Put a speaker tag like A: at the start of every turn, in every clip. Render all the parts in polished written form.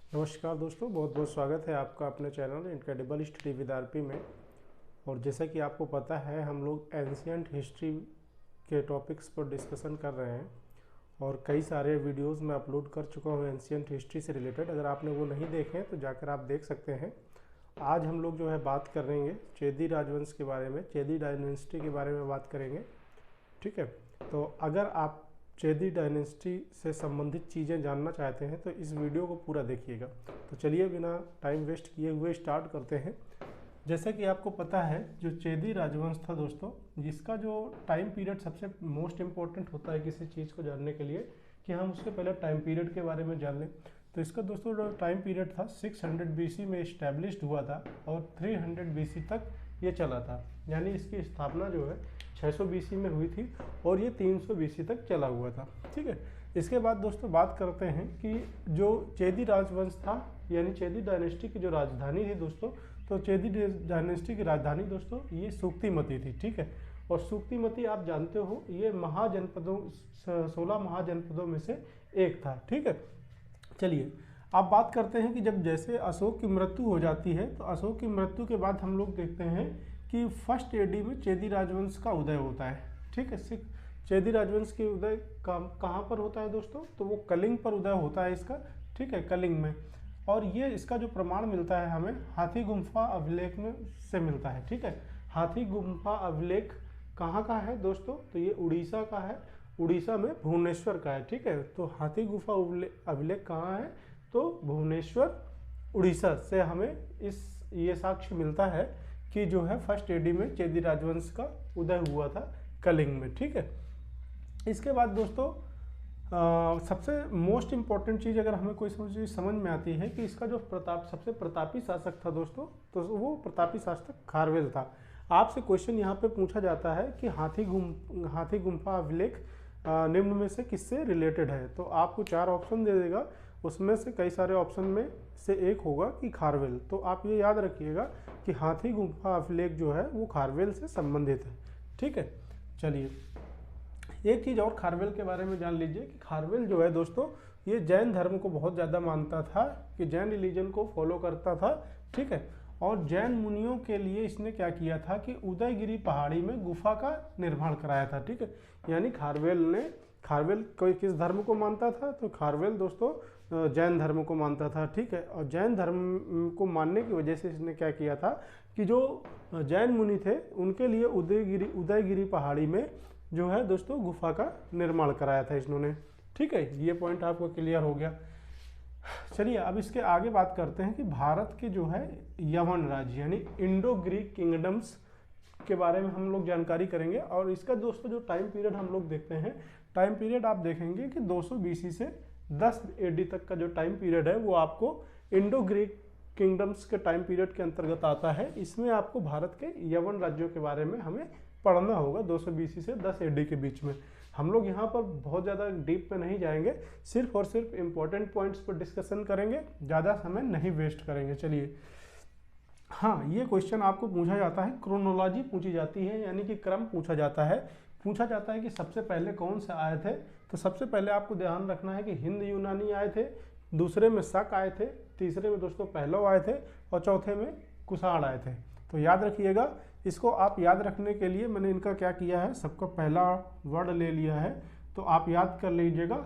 A: नमस्कार दोस्तों, बहुत बहुत स्वागत है आपका अपने channel incredible study with RP में। और जैसा कि आपको पता है, हम लोग एंशियंट हिस्ट्री के टॉपिक्स पर डिस्कशन कर रहे हैं और कई सारे वीडियोस मैं अपलोड कर चुका हूँ एंशियंट हिस्ट्री से रिलेटेड। अगर आपने वो नहीं देखे तो जाकर आप देख सकते हैं। आज हम लोग जो है बात करेंगे चेदी राजवंश के बारे में, चेदी डायनेस्टी के बारे में बात करेंगे। ठीक है, तो अगर आप चेदी डायनेस्टी से संबंधित चीज़ें जानना चाहते हैं तो इस वीडियो को पूरा देखिएगा। तो चलिए बिना टाइम वेस्ट किए हुए स्टार्ट करते हैं। जैसा कि आपको पता है, जो चेदी राजवंश था दोस्तों, जिसका जो टाइम पीरियड सबसे मोस्ट इम्पोर्टेंट होता है किसी चीज़ को जानने के लिए, कि हम उसके पहले टाइम पीरियड के बारे में जान लें। तो इसका दोस्तों जो टाइम पीरियड था 600 BC में इस्टेब्लिश्ड हुआ था और 300 BC तक ये चला था। यानी इसकी स्थापना जो है 600 BC में हुई थी और ये 300 BC तक चला हुआ था। ठीक है, इसके बाद दोस्तों बात करते हैं कि जो चेदी राजवंश था, यानी चेदी डायनेस्टी की जो राजधानी थी दोस्तों, तो चेदी डायनेस्टी की राजधानी दोस्तों ये सुक्तिमती थी। ठीक है, और सुक्तिमती आप जानते हो ये महाजनपदों 16 महाजनपदों में से एक था। ठीक है, चलिए आप बात करते हैं कि जब जैसे अशोक की मृत्यु हो जाती है, तो अशोक की मृत्यु के बाद हम लोग देखते हैं कि फर्स्ट AD में चेदी राजवंश का उदय होता है। ठीक है, चेदी राजवंश के उदय कहाँ पर होता है दोस्तों? तो वो कलिंग पर उदय होता है इसका। ठीक है, कलिंग में। और ये इसका जो प्रमाण मिलता है हमें हाथी गुम्फा अभिलेख में से मिलता है। ठीक है, हाथी गुम्फा अभिलेख कहाँ का है दोस्तों? तो ये उड़ीसा का है, उड़ीसा में भुवनेश्वर का है। ठीक है, तो हाथी गुफा अभिलेख कहाँ है? तो भुवनेश्वर उड़ीसा से हमें ये साक्ष्य मिलता है कि जो है फर्स्ट AD में चेदी राजवंश का उदय हुआ था कलिंग में। ठीक है, इसके बाद दोस्तों सबसे मोस्ट इम्पॉर्टेंट चीज़ अगर हमें कोई समझ में आती है कि इसका जो सबसे प्रतापी शासक था दोस्तों, तो वो प्रतापी शासक खारवेल था। आपसे क्वेश्चन यहाँ पे पूछा जाता है कि हाथी गुम्फा अभिलेख निम्न में से किससे रिलेटेड है? तो आपको 4 ऑप्शन दे देगा, उसमें से कई सारे ऑप्शन में से एक होगा कि खारवेल। तो आप ये याद रखिएगा कि हाथी गुम्फा अभिलेख जो है वो खारवेल से संबंधित है। ठीक है, चलिए एक चीज़ और खारवेल के बारे में जान लीजिए कि खारवेल जो है दोस्तों ये जैन धर्म को बहुत ज़्यादा मानता था, कि जैन रिलीजन को फॉलो करता था। ठीक है, और जैन मुनियों के लिए इसने क्या किया था कि उदयगिरी पहाड़ी में गुफा का निर्माण कराया था। ठीक है, यानी खारवेल कोई किस धर्म को मानता था? तो खारवेल दोस्तों जैन धर्म को मानता था। ठीक है, और जैन धर्म को मानने की वजह से इसने क्या किया था कि जो जैन मुनि थे उनके लिए उदयगिरी पहाड़ी में जो है दोस्तों गुफा का निर्माण कराया था इन्होंने। ठीक है, ये पॉइंट आपको क्लियर हो गया। चलिए अब इसके आगे बात करते हैं कि भारत के जो है यवन राज्य यानी इंडो ग्रीक किंगडम्स के बारे में हम लोग जानकारी करेंगे। और इसका दोस्तों जो टाइम पीरियड हम लोग देखते हैं, टाइम पीरियड आप देखेंगे कि 200 BC से 10 AD तक का जो टाइम पीरियड है वो आपको इंडो ग्रीक किंगडम्स के टाइम पीरियड के अंतर्गत आता है। इसमें आपको भारत के यवन राज्यों के बारे में हमें पढ़ना होगा 200 BC से 10 AD के बीच में। हम लोग यहाँ पर बहुत ज़्यादा डीप पे नहीं जाएंगे, सिर्फ और सिर्फ इम्पोर्टेंट पॉइंट्स पर डिस्कशन करेंगे, ज़्यादा समय नहीं वेस्ट करेंगे। चलिए, हाँ ये क्वेश्चन आपको पूछा जाता है, क्रोनोलॉजी पूछी जाती है, यानी कि क्रम पूछा जाता है कि सबसे पहले कौन से आए थे। तो सबसे पहले आपको ध्यान रखना है कि हिंद यूनानी आए थे, दूसरे में शक आए थे, तीसरे में दोस्तों पहलव आए थे और चौथे में कुषाण आए थे। तो याद रखिएगा, इसको आप याद रखने के लिए मैंने इनका क्या किया है, सबका पहला वर्ड ले लिया है। तो आप याद कर लीजिएगा,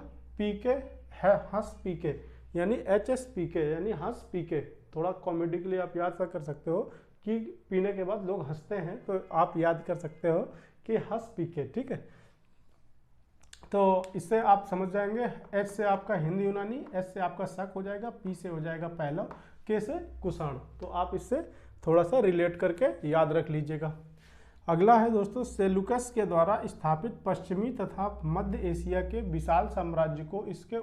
A: PK है हंस PK, यानी HSPK यानी हंस PK। थोड़ा कॉमेडी के लिए आप याद सा कर सकते हो कि पीने के बाद लोग हंसते हैं, तो आप याद कर सकते हो कि हंस PK। ठीक है, तो इससे आप समझ जाएंगे। H से आपका हिंद यूनानी, S से आपका शक हो जाएगा, P से हो जाएगा पहलव, K से कुषाण। तो आप इससे थोड़ा सा रिलेट करके याद रख लीजिएगा। अगला है दोस्तों, सेलुकस के द्वारा स्थापित पश्चिमी तथा मध्य एशिया के विशाल साम्राज्य को इसके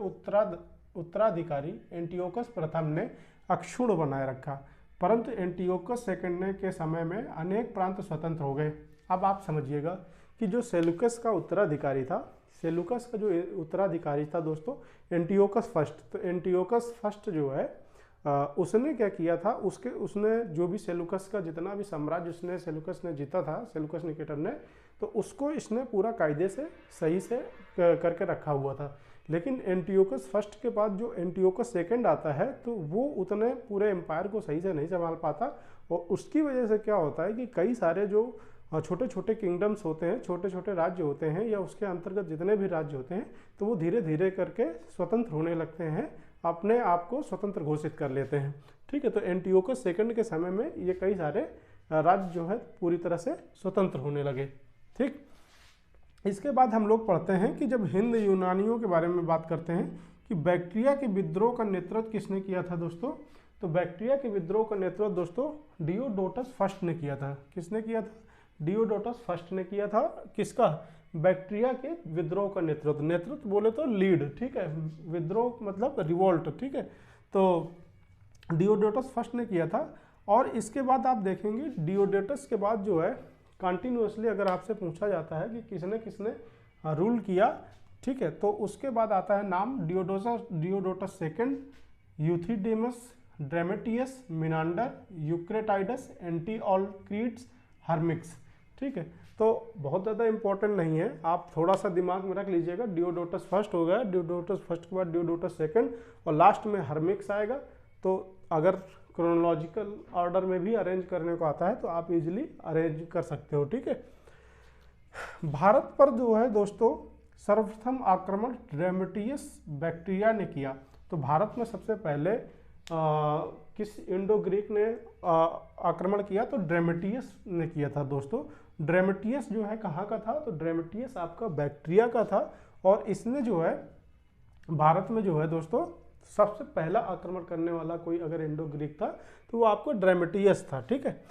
A: उत्तराधिकारी एंटियोकस प्रथम ने अक्षुण्ण बनाए रखा, परंतु एंटियोकस सेकंड के समय में अनेक प्रांत स्वतंत्र हो गए। अब आप समझिएगा कि जो सेलुकस का उत्तराधिकारी था, सेलुकस का जो उत्तराधिकारी था दोस्तों एंटियोकस फर्स्ट, तो एंटियोकस फर्स्ट जो है उसने क्या किया था, उसने जो भी सेलुकस का जितना भी साम्राज्य सेलुकस ने जीता था, सेलुकस निकेटर ने, तो उसको इसने पूरा कायदे से सही से करके रखा हुआ था। लेकिन एंटियोकस फर्स्ट के बाद जो एंटियोकस सेकंड आता है तो वो उतने पूरे एम्पायर को सही से नहीं संभाल पाता, और उसकी वजह से क्या होता है कि कई सारे जो छोटे छोटे किंगडम्स होते हैं, छोटे छोटे राज्य होते हैं, या उसके अंतर्गत जितने भी राज्य होते हैं, तो वो धीरे धीरे करके स्वतंत्र होने लगते हैं, अपने आप को स्वतंत्र घोषित कर लेते हैं। ठीक है, तो एंटियोकस सेकंड के समय में ये कई सारे राज्य जो है पूरी तरह से स्वतंत्र होने लगे। ठीक, इसके बाद हम लोग पढ़ते हैं कि जब हिंद यूनानियों के बारे में बात करते हैं कि बैक्ट्रिया के विद्रोह का नेतृत्व किसने किया था दोस्तों, तो बैक्ट्रिया के विद्रोह का नेतृत्व दोस्तों डियोडोटस फर्स्ट ने किया था। किसने किया था? डियोडोटस फर्स्ट ने किया था। किसका? बैक्ट्रिया के विद्रोह का नेतृत्व। नेतृत्व बोले तो लीड, ठीक है, विद्रोह मतलब रिवोल्ट, ठीक है, तो डियोडोटस फर्स्ट ने किया था। और इसके बाद आप देखेंगे डियोडोटस के बाद जो है कंटिन्यूसली अगर आपसे पूछा जाता है कि किसने किसने रूल किया, ठीक है, तो उसके बाद आता है नाम डियोडोटस सेकंड, यूथिडेमस, ड्रेमेटियस, मिनांडर, यूक्रेटाइडस, एंटीऑलक्रीड्स, हर्मिक्स। ठीक है, तो बहुत ज़्यादा इंपॉर्टेंट नहीं है, आप थोड़ा सा दिमाग में रख लीजिएगा। डियोडोटस फर्स्ट हो गया, डियोडोटस फर्स्ट के बाद डियोडोटस सेकंड, और लास्ट में हर्मिक्स आएगा। तो अगर क्रोनोलॉजिकल ऑर्डर में भी अरेंज करने को आता है तो आप इजीली अरेंज कर सकते हो। ठीक है, भारत पर जो है दोस्तों सर्वप्रथम आक्रमण ड्रेमेटियस बैक्ट्रिया ने किया। तो भारत में सबसे पहले किस इंडो ग्रीक ने आक्रमण किया? तो ड्रेमेटियस ने किया था दोस्तों। ड्रेमेटियस जो है कहाँ का था? तो ड्रेमेटियस आपका बैक्ट्रिया का था, और इसने जो है भारत में जो है दोस्तों सबसे पहला आक्रमण करने वाला कोई अगर इंडो ग्रीक था तो वो आपको ड्रेमेटियस था। ठीक है,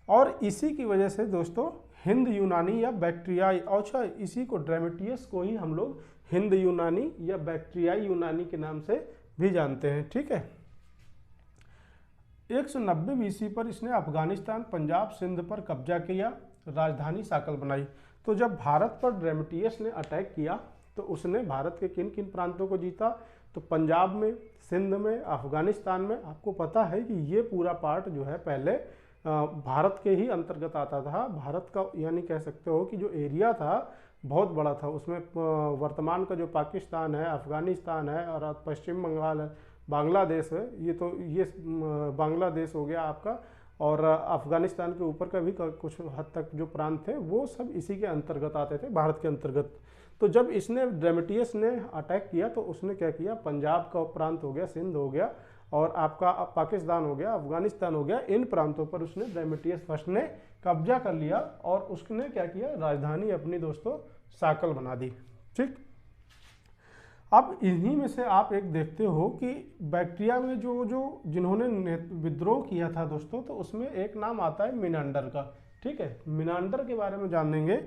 A: और इसी की वजह से दोस्तों हिंद यूनानी या बैक्ट्रियाई, अच्छा इसी को ड्रेमेटियस को ही हम लोग हिंद यूनानी या बैक्ट्रियाई यूनानी के नाम से भी जानते हैं। ठीक है, 190 बीसी पर इसने अफगानिस्तान, पंजाब, सिंध पर कब्जा किया, राजधानी साकल बनाई। तो जब भारत पर ड्रेमेटियस ने अटैक किया तो उसने भारत के किन किन प्रांतों को जीता? तो पंजाब में, सिंध में, अफगानिस्तान में। आपको पता है कि ये पूरा पार्ट जो है पहले भारत के ही अंतर्गत आता था। भारत का यानी कह सकते हो कि जो एरिया था बहुत बड़ा था, उसमें वर्तमान का जो पाकिस्तान है, अफगानिस्तान है और पश्चिम बंगाल है, बांग्लादेश है, ये बांग्लादेश हो गया आपका, और अफगानिस्तान के ऊपर का भी कुछ हद तक जो प्रांत थे वो सब इसी के अंतर्गत आते थे, भारत के अंतर्गत। तो जब इसने ड्रेमेटियस ने अटैक किया तो उसने क्या किया? पंजाब का प्रांत हो गया, सिंध हो गया, और आपका पाकिस्तान हो गया, अफगानिस्तान हो गया, इन प्रांतों पर उसने ड्रेमेटियस फर्स्ट ने कब्जा कर लिया, और उसने क्या किया? राजधानी अपनी दोस्तों साकल बना दी। ठीक, अब इन्हीं में से आप एक देखते हो कि बैक्ट्रिया में जो जिन्होंने विद्रोह किया था दोस्तों, तो उसमें एक नाम आता है मिनांडर का। ठीक है, मिनांडर के बारे में जानेंगे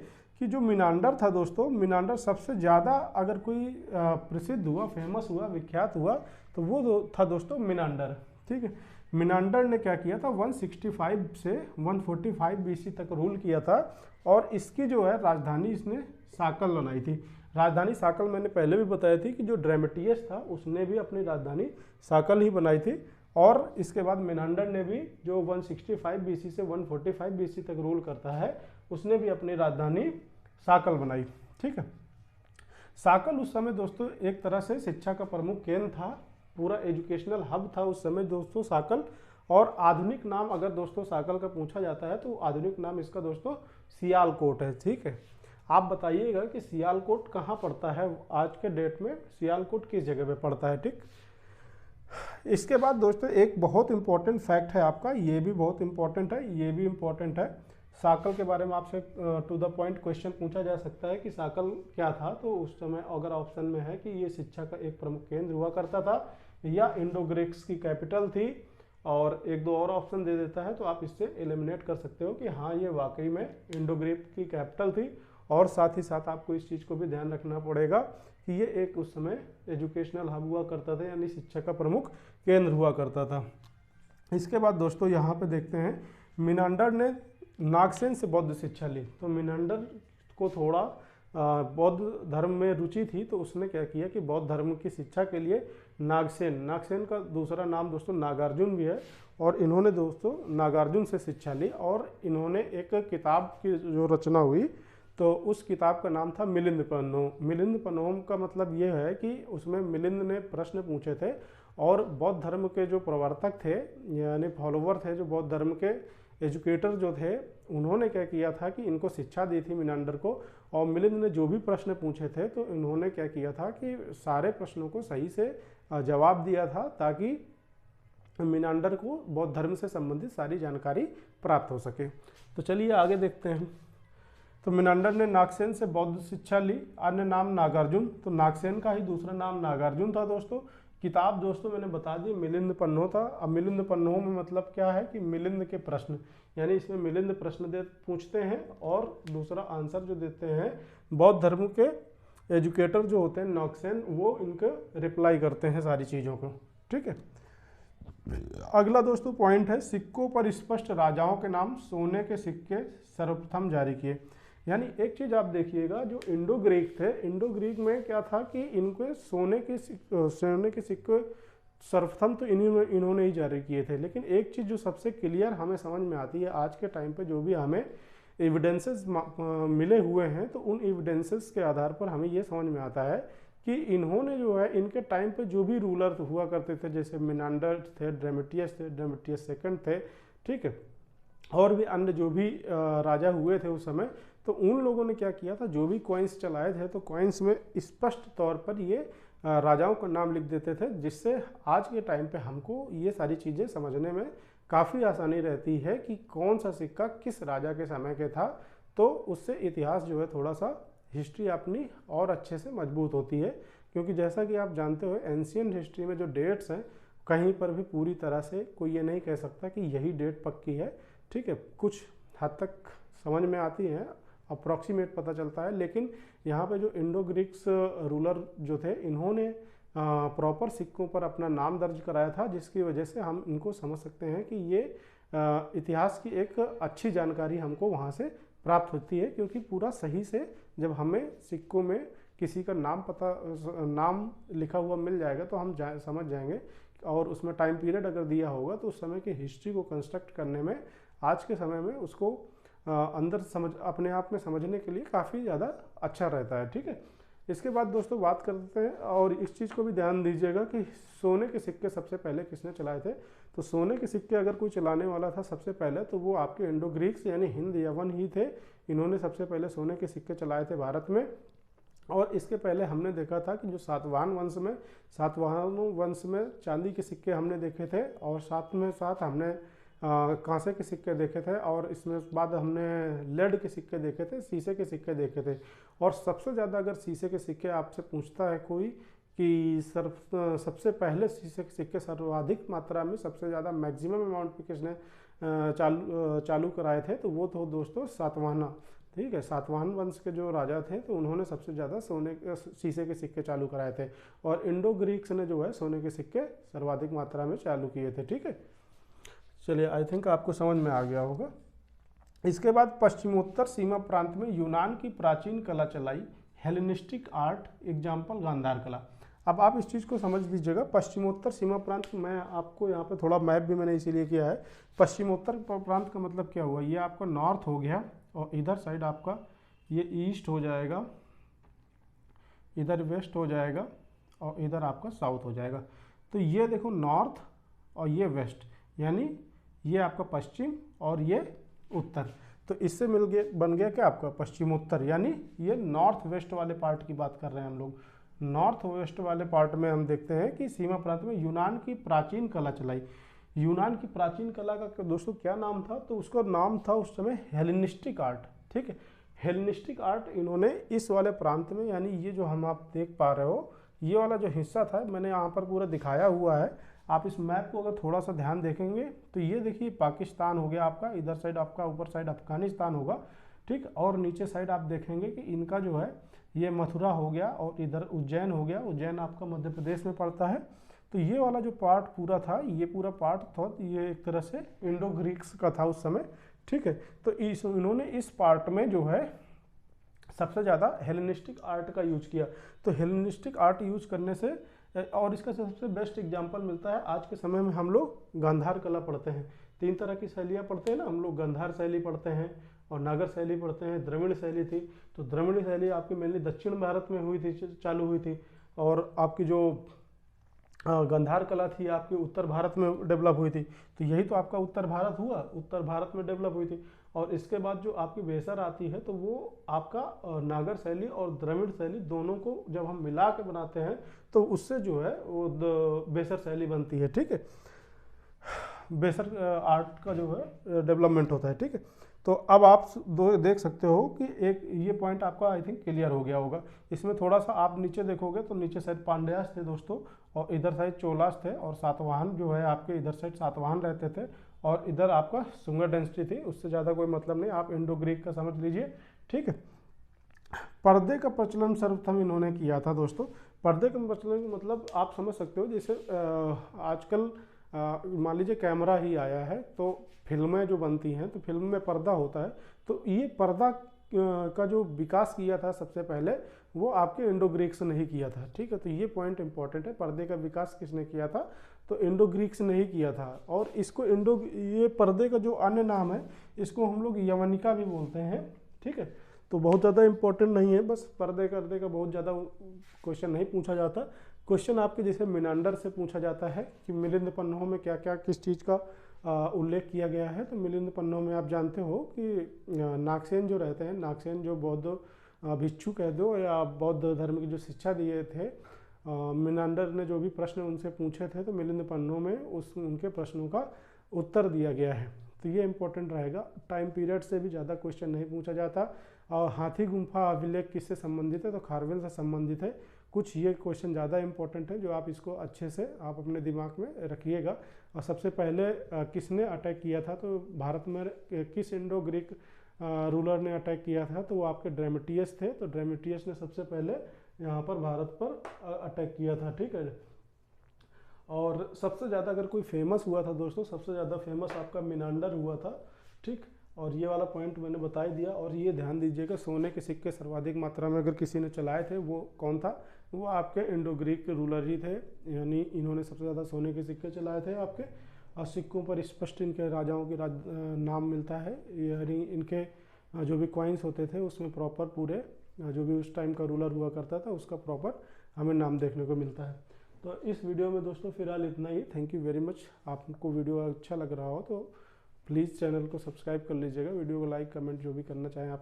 A: कि जो मिनांडर था दोस्तों, मिनांडर सबसे ज़्यादा अगर कोई प्रसिद्ध हुआ, फेमस हुआ, विख्यात हुआ तो वो था दोस्तों मिनांडर। ठीक है, मिनांडर ने क्या किया था? 165 से 145 बीसी तक रूल किया था, और इसकी जो है राजधानी इसने साकल बनाई थी। राजधानी साकल मैंने पहले भी बताया थी कि जो ड्रेमेटियस था उसने भी अपनी राजधानी साकल ही बनाई थी, और इसके बाद मिनांडर ने भी जो 165 बीसी से 145 बीसी तक रूल करता है उसने भी अपनी राजधानी साकल बनाई। ठीक है, साकल उस समय दोस्तों एक तरह से शिक्षा का प्रमुख केंद्र था, पूरा एजुकेशनल हब था उस समय दोस्तों साकल। और आधुनिक नाम अगर दोस्तों साकल का पूछा जाता है तो आधुनिक नाम इसका दोस्तों सियालकोट है। ठीक है, आप बताइएगा कि सियालकोट कहाँ पड़ता है आज के डेट में, सियालकोट किस जगह पे पड़ता है। ठीक, इसके बाद दोस्तों एक बहुत इंपॉर्टेंट फैक्ट है आपका, ये भी बहुत इंपॉर्टेंट है, ये भी इंपॉर्टेंट है। साकल के बारे में आपसे टू द पॉइंट क्वेश्चन पूछा जा सकता है कि साकल क्या था, तो उस समय अगर ऑप्शन में है कि ये शिक्षा का एक प्रमुख केंद्र हुआ करता था या इंडो ग्रीक्स की कैपिटल थी, और एक दो और ऑप्शन दे देता है तो आप इससे एलिमिनेट कर सकते हो कि हाँ ये वाकई में इंडो ग्रीक की कैपिटल थी। और साथ ही साथ आपको इस चीज़ को भी ध्यान रखना पड़ेगा कि ये एक उस समय एजुकेशनल हब हुआ करता था, यानी शिक्षा का प्रमुख केंद्र हुआ करता था। इसके बाद दोस्तों यहाँ पे देखते हैं मिनांडर ने नागसेन से बौद्ध शिक्षा ली। तो मिनांडर को थोड़ा बौद्ध धर्म में रुचि थी, तो उसने क्या किया कि बौद्ध धर्म की शिक्षा के लिए नागसेन का दूसरा नाम दोस्तों नागार्जुन भी है, और इन्होंने दोस्तों नागार्जुन से शिक्षा ली, और इन्होंने एक किताब की जो रचना हुई तो उस किताब का नाम था मिलिंद पन्नोम। मिलिंद पन्नोम का मतलब ये है कि उसमें मिलिंद ने प्रश्न पूछे थे और बौद्ध धर्म के जो प्रवर्तक थे यानी फॉलोवर थे, जो बौद्ध धर्म के एजुकेटर जो थे, उन्होंने क्या किया था कि इनको शिक्षा दी थी मिनांडर को। और मिलिंद ने जो भी प्रश्न पूछे थे तो इन्होंने क्या किया था कि सारे प्रश्नों को सही से जवाब दिया था, ताकि मिनांडर को बौद्ध धर्म से संबंधित सारी जानकारी प्राप्त हो सके। तो चलिए आगे देखते हैं। तो मिनांडर ने नागसेन से बौद्ध शिक्षा ली। अन्य नाम नागार्जुन, तो नागसेन का ही दूसरा नाम नागार्जुन था दोस्तों। किताब दोस्तों मैंने बता दी मिलिंद पन्नो था। अब मिलिंद पन्नो में मतलब क्या है कि मिलिंद के प्रश्न, यानी इसमें मिलिंद प्रश्न पूछते हैं और दूसरा आंसर जो देते हैं बौद्ध धर्म के एजुकेटर जो होते हैं नागसेन, वो इनके रिप्लाई करते हैं सारी चीज़ों को। ठीक है, अगला दोस्तों पॉइंट है सिक्कों पर स्पष्ट राजाओं के नाम सोने के सिक्के सर्वप्रथम जारी किए। यानी एक चीज़ आप देखिएगा, जो इंडो ग्रीक थे, इंडो ग्रीक में क्या था कि इनको सोने के सिक्के सर्वप्रथम तो इन्होंने ही जारी किए थे। लेकिन एक चीज़ जो सबसे क्लियर हमें समझ में आती है आज के टाइम पे, जो भी हमें एविडेंसेस मिले हुए हैं, तो उन एविडेंसेस के आधार पर हमें ये समझ में आता है कि इन्होंने जो है इनके टाइम पे जो भी रूलर हुआ करते थे, जैसे मिनांडर थे, ड्रेमेटियस सेकंड थे, ठीक है, और भी अन्य जो भी राजा हुए थे उस समय, तो उन लोगों ने क्या किया था, जो भी कॉइन्स चलाए थे तो कॉइन्स में स्पष्ट तौर पर ये राजाओं का नाम लिख देते थे, जिससे आज के टाइम पे हमको ये सारी चीज़ें समझने में काफ़ी आसानी रहती है कि कौन सा सिक्का किस राजा के समय के था। तो उससे इतिहास जो है थोड़ा सा हिस्ट्री अपनी और अच्छे से मजबूत होती है, क्योंकि जैसा कि आप जानते हो एंशियंट हिस्ट्री में जो डेट्स हैं कहीं पर भी पूरी तरह से कोई ये नहीं कह सकता कि यही डेट पक्की है। ठीक है, कुछ हद तक समझ में आती है, अप्रॉक्सीमेट पता चलता है, लेकिन यहाँ पे जो इंडो ग्रीक्स रूलर जो थे इन्होंने प्रॉपर सिक्कों पर अपना नाम दर्ज कराया था, जिसकी वजह से हम इनको समझ सकते हैं कि ये इतिहास की एक अच्छी जानकारी हमको वहाँ से प्राप्त होती है, क्योंकि पूरा सही से जब हमें सिक्कों में किसी का नाम लिखा हुआ मिल जाएगा तो हम समझ जाएंगे, और उसमें टाइम पीरियड अगर दिया होगा तो उस समय की हिस्ट्री को कंस्ट्रक्ट करने में आज के समय में उसको अंदर अपने आप में समझने के लिए काफ़ी ज़्यादा अच्छा रहता है। ठीक है, इसके बाद दोस्तों बात करते हैं, और इस चीज़ को भी ध्यान दीजिएगा कि सोने के सिक्के सबसे पहले किसने चलाए थे। तो सोने के सिक्के अगर कोई चलाने वाला था सबसे पहले, तो वो आपके इंडो ग्रीक्स यानी हिंद यवन ही थे। इन्होंने सबसे पहले सोने के सिक्के चलाए थे भारत में। और इसके पहले हमने देखा था कि जो सातवाहन वंश में चांदी के सिक्के हमने देखे थे, और साथ में साथ हमने कांसे के सिक्के देखे थे, और इसमें बाद हमने लेड के सिक्के देखे थे, शीशे के सिक्के देखे थे। और सबसे ज़्यादा अगर शीशे के सिक्के आपसे पूछता है कोई कि सबसे पहले शीशे के सिक्के सर्वाधिक मात्रा में सबसे ज़्यादा मैक्सिमम अमाउंट पे किसने चालू कराए थे, तो वो तो दोस्तों सातवाहना। ठीक है, सातवाहन वंश के जो राजा थे तो उन्होंने सबसे ज़्यादा शीशे के सिक्के चालू कराए थे, और इंडो ग्रीक्स ने जो है सोने के सिक्के सर्वाधिक मात्रा में चालू किए थे। ठीक है, चलिए आई थिंक आपको समझ में आ गया होगा। इसके बाद पश्चिमोत्तर सीमा प्रांत में यूनान की प्राचीन कला चलाई, हेलेनिस्टिक आर्ट, एग्जाम्पल गांधार कला। अब आप इस चीज़ को समझ लीजिएगा, पश्चिमोत्तर सीमा प्रांत, मैं आपको यहाँ पे थोड़ा मैप भी मैंने इसीलिए किया है। पश्चिमोत्तर प्रांत का मतलब क्या हुआ, ये आपका नॉर्थ हो गया, और इधर साइड आपका ये ईस्ट हो जाएगा, इधर वेस्ट हो जाएगा, और इधर आपका साउथ हो जाएगा। तो ये देखो नॉर्थ और ये वेस्ट, यानी ये आपका पश्चिम और ये उत्तर, तो इससे बन गया क्या आपका पश्चिमोत्तर, यानी ये नॉर्थ वेस्ट वाले पार्ट की बात कर रहे हैं हम लोग। नॉर्थ वेस्ट वाले पार्ट में हम देखते हैं कि सीमा प्रांत में यूनान की प्राचीन कला चलाई। यूनान की प्राचीन कला का दोस्तों क्या नाम था, तो उसका नाम था उस समय हेलेनिस्टिक आर्ट। ठीक है, हेलेनिस्टिक आर्ट इन्होंने इस वाले प्रांत में, यानी ये जो हम आप देख पा रहे हो ये वाला जो हिस्सा था, मैंने यहाँ पर पूरा दिखाया हुआ है। आप इस मैप को अगर थोड़ा सा ध्यान देखेंगे तो ये देखिए पाकिस्तान हो गया आपका, इधर साइड आपका, ऊपर साइड अफगानिस्तान होगा। ठीक, और नीचे साइड आप देखेंगे कि इनका जो है ये मथुरा हो गया, और इधर उज्जैन हो गया, उज्जैन आपका मध्य प्रदेश में पड़ता है। तो ये वाला जो पार्ट पूरा था, ये पूरा पार्ट था, ये एक तरह से इंडो ग्रीक्स का था उस समय। ठीक है, तो इन्होंने इस पार्ट में जो है सबसे ज़्यादा हेलेनिस्टिक आर्ट का यूज किया। तो हेलेनिस्टिक आर्ट यूज करने से, और इसका सबसे बेस्ट एग्जांपल मिलता है आज के समय में हम लोग गांधार कला पढ़ते हैं। 3 तरह की शैलियाँ पढ़ते हैं ना हम लोग, गांधार शैली पढ़ते हैं, और नागर शैली पढ़ते हैं, द्रविड़ शैली थी। तो द्रविड़ शैली आपकी मेनली दक्षिण भारत में हुई थी, चालू हुई थी। और आपकी जो गंधार कला थी आपकी उत्तर भारत में डेवलप हुई थी। तो यही तो आपका उत्तर भारत हुआ, उत्तर भारत में डेवलप हुई थी। और इसके बाद जो आपकी बेसर आती है तो वो आपका नागर शैली और द्रविड़ शैली दोनों को जब हम मिला के बनाते हैं तो उससे जो है वो बेसर शैली बनती है। ठीक है, बेसर आर्ट का जो है डेवलपमेंट होता है। ठीक है, तो अब आप दो देख सकते हो कि एक ये पॉइंट आपका आई थिंक क्लियर हो गया होगा। इसमें थोड़ा सा आप नीचे देखोगे तो नीचे साइड पांड्यास थे दोस्तों, और इधर साइड चोलास थे, और सातवाहन जो है आपके इधर साइड सातवाहन रहते थे, और इधर आपका सुंगर डेंसिटी थी। उससे ज़्यादा कोई मतलब नहीं, आप इंडो ग्रीक का समझ लीजिए। ठीक है, पर्दे का प्रचलन सर्वप्रथम इन्होंने किया था दोस्तों। पर्दे का प्रचलन मतलब आप समझ सकते हो, जैसे आजकल मान लीजिए कैमरा ही आया है तो फिल्में जो बनती हैं तो फिल्म में पर्दा होता है। तो ये पर्दा का जो विकास किया था सबसे पहले वो आपके इंडो ग्रीक्स ने ही किया था। ठीक है, तो ये पॉइंट इंपॉर्टेंट है, पर्दे का विकास किसने किया था, तो इंडो ग्रीक्स ने ही किया था। और इसको ये पर्दे का जो अन्य नाम है इसको हम लोग यवनिका भी बोलते हैं। ठीक है, तो बहुत ज़्यादा इंपॉर्टेंट नहीं है, बस पर्दे का बहुत ज़्यादा क्वेश्चन नहीं पूछा जाता। क्वेश्चन आपके जैसे मिनांडर से पूछा जाता है कि मिलिंद पन्नों में क्या क्या किस चीज़ का उल्लेख किया गया है। तो मिलिंद पन्नों में आप जानते हो कि नागसेन जो रहते हैं, नागसेन जो बौद्ध भिक्षु कह दो या बौद्ध धर्म की जो शिक्षा दिए थे, मिनांडर ने जो भी प्रश्न उनसे पूछे थे तो मिलिंद पन्नों में उनके प्रश्नों का उत्तर दिया गया है। तो ये इंपॉर्टेंट रहेगा। टाइम पीरियड से भी ज़्यादा क्वेश्चन नहीं पूछा जाता। और हाथी गुम्फा अभिलेख किससे संबंधित है, तो खारवेल से संबंधित है। कुछ ये क्वेश्चन ज़्यादा इंपॉर्टेंट है जो आप इसको अच्छे से आप अपने दिमाग में रखिएगा। और सबसे पहले किसने अटैक किया था, तो भारत में किस इंडो ग्रीक रूलर ने अटैक किया था, तो वो आपके ड्रेमेटियस थे। तो ड्रेमेटियस ने सबसे पहले यहाँ पर भारत पर अटैक किया था। ठीक है, और सबसे ज़्यादा अगर कोई फेमस हुआ था दोस्तों, सबसे ज़्यादा फेमस आपका मिनांडर हुआ था। ठीक, और ये वाला पॉइंट मैंने बता ही दिया। और ये ध्यान दीजिएगा, सोने के सिक्के सर्वाधिक मात्रा में अगर किसी ने चलाए थे वो कौन था, वो आपके इंडो ग्रीक के रूलर ही थे। यानी इन्होंने सबसे ज़्यादा सोने के सिक्के चलाए थे आपके। और सिक्कों पर स्पष्ट इनके राजाओं के नाम मिलता है। यानी इनके जो भी कॉइन्स होते थे उसमें प्रॉपर पूरे जो भी उस टाइम का रूलर हुआ करता था उसका प्रॉपर हमें नाम देखने को मिलता है। तो इस वीडियो में दोस्तों फिलहाल इतना ही। Thank you very much. आपको वीडियो अच्छा लग रहा हो तो प्लीज़ चैनल को सब्सक्राइब कर लीजिएगा। वीडियो को लाइक कमेंट जो भी करना चाहें आप